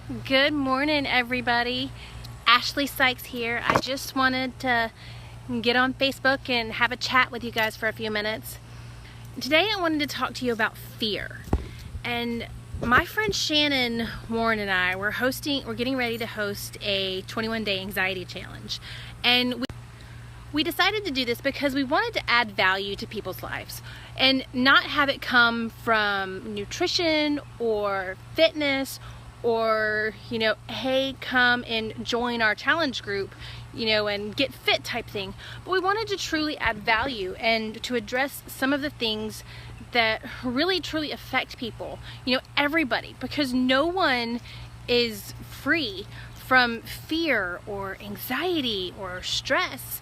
Good morning, everybody. Ashley Sikes here. I just wanted to get on Facebook and have a chat with you guys for a few minutes. Today I wanted to talk to you about fear. And my friend Shannon Warren and I, we're getting ready to host a 21-day anxiety challenge. And we decided to do this because we wanted to add value to people's lives and not have it come from nutrition or fitness or, hey, come and join our challenge group, and get fit type thing. But we wanted to truly add value and to address some of the things that really truly affect people, everybody, because no one is free from fear or anxiety or stress.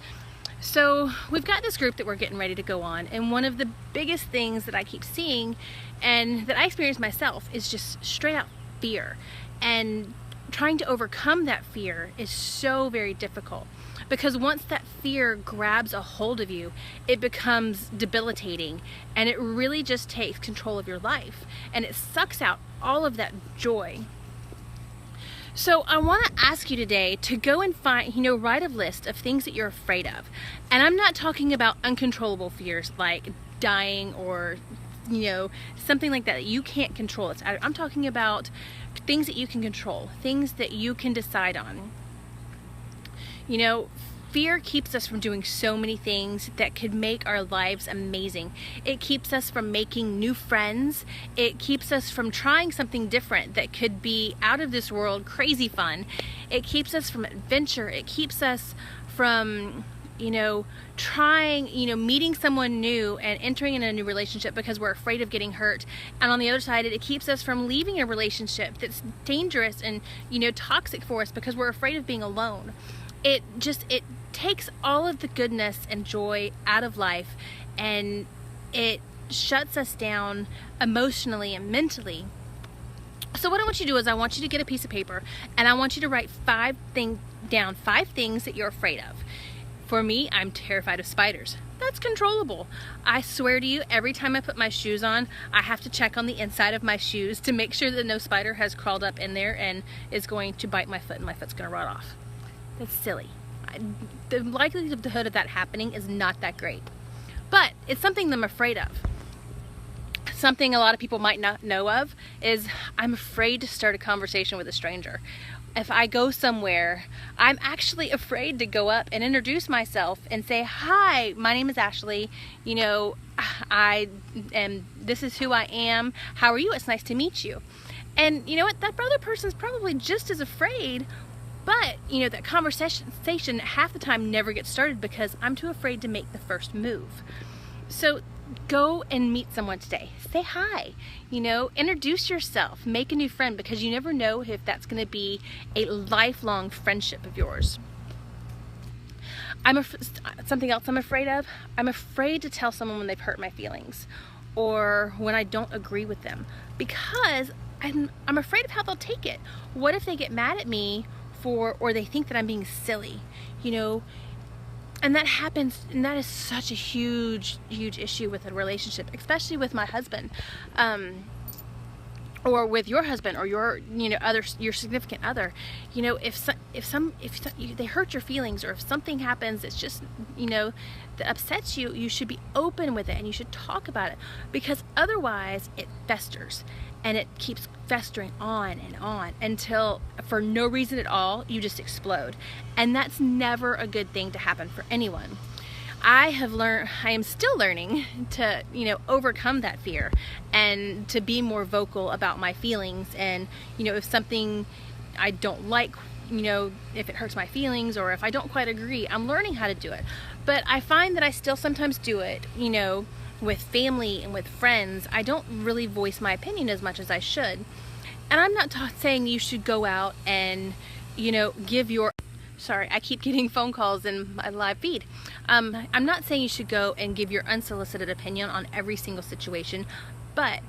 So we've got this group that we're getting ready to go on, and one of the biggest things that I keep seeing and that I experience myself is just straight out fear. And trying to overcome that fear is so very difficult, because once that fear grabs a hold of you, it becomes debilitating, and it really just takes control of your life, and it sucks out all of that joy. So I want to ask you today to go and find, write a list of things that you're afraid of. And I'm not talking about uncontrollable fears like dying or, something like that you can't control. I'm talking about things that you can control, things that you can decide on. Fear keeps us from doing so many things that could make our lives amazing. It keeps us from making new friends. It keeps us from trying something different that could be out of this world, crazy fun. It keeps us from adventure. It keeps us from, trying, meeting someone new and entering in a new relationship because we're afraid of getting hurt. And on the other side, it keeps us from leaving a relationship that's dangerous and, toxic for us because we're afraid of being alone. It takes all of the goodness and joy out of life, and it shuts us down emotionally and mentally. So what I want you to do is I want you to get a piece of paper, and I want you to write five things that you're afraid of. For me, I'm terrified of spiders. That's controllable. I swear to you, every time I put my shoes on, I have to check on the inside of my shoes to make sure that no spider has crawled up in there and is going to bite my foot and my foot's going to rot off. That's silly. The likelihood of that happening is not that great. But it's something that I'm afraid of. Something a lot of people might not know of is I'm afraid to start a conversation with a stranger. If I go somewhere, I'm actually afraid to go up and introduce myself and say, "Hi, my name is Ashley. This is who I am. How are you? It's nice to meet you." And you know what? That other person's probably just as afraid. But, that conversation half the time never gets started because I'm too afraid to make the first move. So go and meet someone today. Say hi, introduce yourself, make a new friend, because you never know if that's going to be a lifelong friendship of yours. Something else I'm afraid of. I'm afraid to tell someone when they've hurt my feelings or when I don't agree with them, because I'm afraid of how they'll take it. What if they get mad at me or they think that I'm being silly, and that happens, and that is such a huge issue with a relationship, especially with my husband, or with your husband or your your significant other. If they hurt your feelings, or if something happens that's just that upsets you, you should be open with it and you should talk about it, because otherwise it festers. And it keeps festering on and on until, for no reason at all, you just explode. And that's never a good thing to happen for anyone. I am still learning to, overcome that fear and to be more vocal about my feelings. And, if something I don't like, if it hurts my feelings or if I don't quite agree, I'm learning how to do it. But I find that I still sometimes do it, with family and with friends. I don't really voice my opinion as much as I should. And I'm not saying you should go out and, give your... Sorry, I keep getting phone calls in my live feed. I'm not saying you should go and give your unsolicited opinion on every single situation, but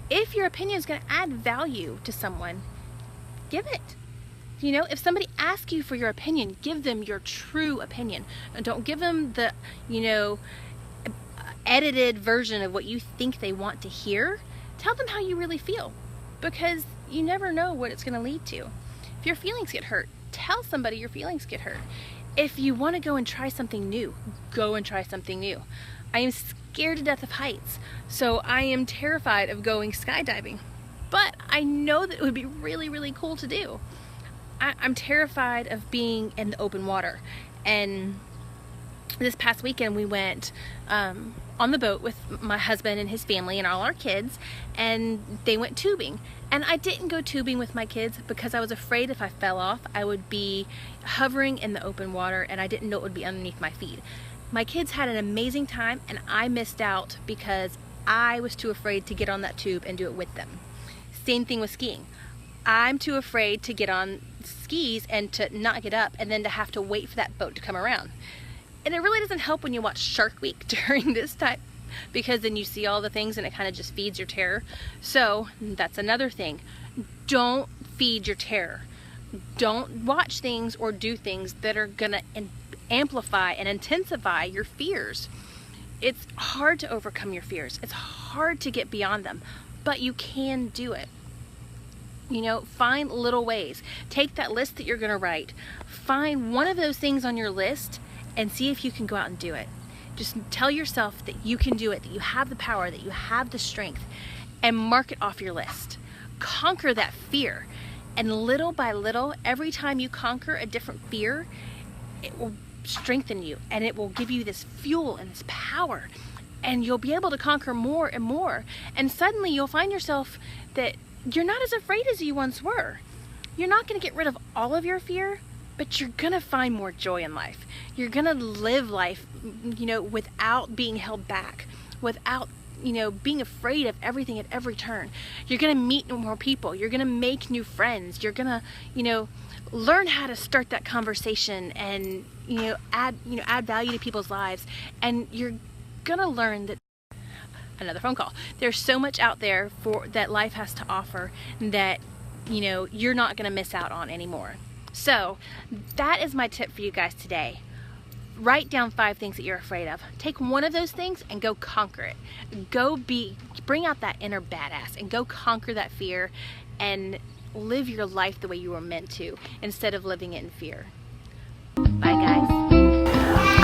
if your opinion is going to add value to someone, give it. If somebody asks you for your opinion, give them your true opinion. And don't give them the, edited version of what you think they want to hear. Tell them how you really feel, because you never know what it's going to lead to. If your feelings get hurt, tell somebody your feelings get hurt. If you want to go and try something new, go and try something new. I am scared to death of heights, so I am terrified of going skydiving. But I know that it would be really, really cool to do. I'm terrified of being in the open water. And this past weekend we went on the boat with my husband and his family and all our kids, and they went tubing. And I didn't go tubing with my kids because I was afraid if I fell off I would be hovering in the open water and I didn't know it would be underneath my feet. My kids had an amazing time and I missed out because I was too afraid to get on that tube and do it with them. Same thing with skiing. I'm too afraid to get on skis and to not get up and then to have to wait for that boat to come around. And it really doesn't help when you watch Shark Week during this time, because then you see all the things and it kind of just feeds your terror. So that's another thing. Don't feed your terror. Don't watch things or do things that are gonna amplify and intensify your fears. It's hard to overcome your fears. It's hard to get beyond them, but you can do it. You know, find little ways. Take that list that you're gonna write. Find one of those things on your list and see if you can go out and do it. Just tell yourself that you can do it, that you have the power, that you have the strength, and mark it off your list. Conquer that fear. And little by little, every time you conquer a different fear, it will strengthen you and it will give you this fuel and this power. And you'll be able to conquer more and more. And suddenly you'll find yourself that you're not as afraid as you once were. You're not going to get rid of all of your fear, but you're going to find more joy in life. You're going to live life, you know, without being held back, without, you know, being afraid of everything at every turn. You're going to meet more people. You're going to make new friends. You're going to, you know, learn how to start that conversation and, add value to people's lives. And you're going to learn that another phone call. There's so much out there that life has to offer that, you know, you're not going to miss out on anymore. So that is my tip for you guys today. Write down 5 things that you're afraid of. Take one of those things and go conquer it. Bring out that inner badass and go conquer that fear and live your life the way you were meant to instead of living it in fear. Bye guys.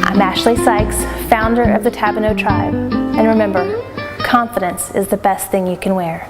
I'm Ashley Sikes, founder of the Tabino Tribe. And remember, confidence is the best thing you can wear.